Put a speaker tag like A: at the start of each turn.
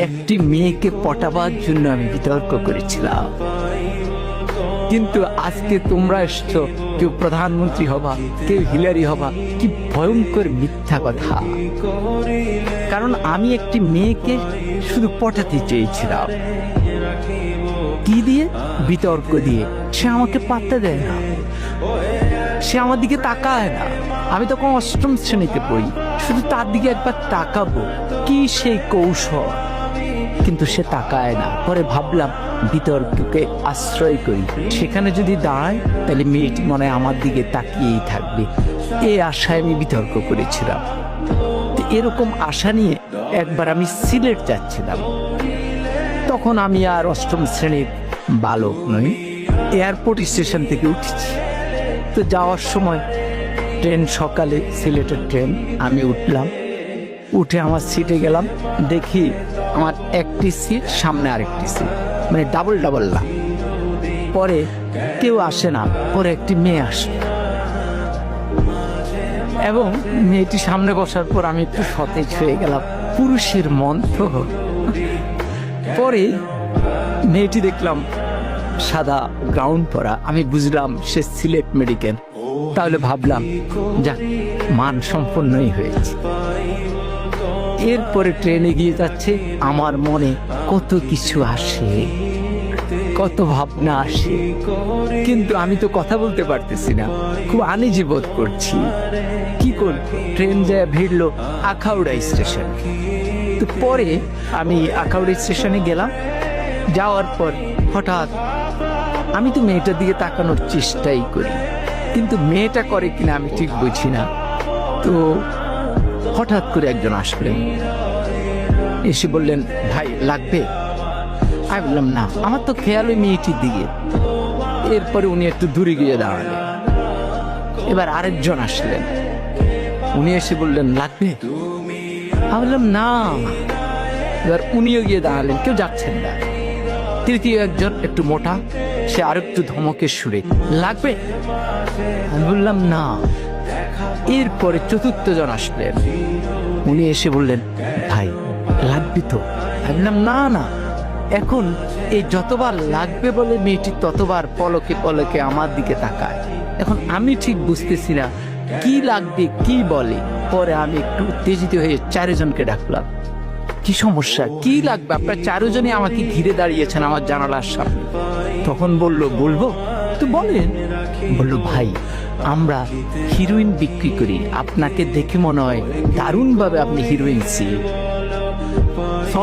A: একটি মেয়েকে পটাবার জন্য আমি বিতর্ক করেছিলাম। কিন্তু আজকে তোমরা এসছো, কেউ প্রধানমন্ত্রী হবা, কেউ হিলারি হবা। কি ভয়ঙ্কর মিথ্যা কথা! কারণ আমি একটি মেয়েকে শুধু পটাতে চেয়েছিলাম। কি দিয়ে? বিতর্ক দিয়ে। সে আমাকে পাত্তা দেয় না, সে আমার দিকে তাকায় না। আমি তখন অষ্টম শ্রেণীতে পড়ি, শুধু তার দিকে একবার তাকাবো, কি সেই কৌশল, কিন্তু সে তাকায় না। পরে ভাবলাম বিতর্ককে আশ্রয় করি, সেখানে যদি দাঁড়ায় তাহলে মেয়েটি মনে হয় আমার দিকে তাকিয়েই থাকবে। এই আশায় আমি বিতর্ক করেছিলাম। এরকম আশা নিয়ে একবার আমি সিলেট যাচ্ছিলাম। তখন আমি আর অষ্টম শ্রেণীর বালক নই, এয়ারপোর্ট স্টেশন থেকে উঠেছি। তো যাওয়ার সময় ট্রেন, সকালে সিলেটের ট্রেন, আমি উঠলাম। উঠে আমার সিটে গেলাম, দেখি আমার একটি সিট, সামনে আরেকটি সিট, মানে ডাবল ডাবল না। পরে কেউ আসে না, পরে একটি মেয়ে আসে এবং মেয়েটি সামনে বসার পর আমি একটু সতেজ হয়ে গেলাম। পুরুষের মন তো। পরে মেয়েটি দেখলাম সাদা গাউন পরা, আমি বুঝলাম সে সিলেট মেডিকেল। তাহলে ভাবলাম যাক, মান সম্পন্নই হয়েছে। এরপরে ট্রেনে গিয়ে যাচ্ছে, আমার মনে কত কিছু আসে, কত ভাবনা আসে, কিন্তু আমি তো কথা বলতে পারতেছি না, খুব আনইজি বোধ করছি। কি করব? ট্রেন যায় ভিড়লো আখাউড়া স্টেশন। তো পরে আমি আখাউড়া স্টেশনে গেলাম। যাওয়ার পর হঠাৎ আমি তো মেয়েটার দিকে তাকানোর চেষ্টাই করি, কিন্তু মেয়েটা করে কিনা আমি ঠিক বুঝি না। তো হঠাৎ করে একজন আসলেন, এসে বললেন, ভাই লাগবে? আমি বললাম না, আমার তো খেয়াল ওই মেয়েটির দিকে। এরপরে উনি একটু দূরে গিয়ে দাঁড়ালেন। এবার আরেকজন আসলেন, উনি এসে বললেন লাগবে? আমি বললাম না। এবার উনিও গিয়ে দাঁড়ালেন, কেউ যাচ্ছেন না। তৃতীয় একজন একটু মোটা, সে আরেকটু ধমকের সুরে, লাগবে? আমি বললাম না। এরপরে চতুর্থ জন আসলেন, উনি এসে বললেন, ভাই লাগবে তো? আমি বললাম না না। এখন এই যতবার লাগবে বলে মেয়েটি ততবার পলকে পলকে আমার দিকে তাকায়। এখন আমি ঠিক বুঝতেছি না কি লাগবে, কি বলে। পরে আমি একটু উত্তেজিত হয়ে চারজনকে ডাকলাম, কি সমস্যা, কি লাগবে? আপনার চারজনই আমাকে ঘিরে দাঁড়িয়েছেন আমার জানালার সামনে। তখন বলবো তো বলেন। বললো, ভাই আমরা হিরোইন বিক্রি করি, আপনাকে দেখে মনে হয় দারুণ ভাবে আপনি হিরোইন ছিলেন।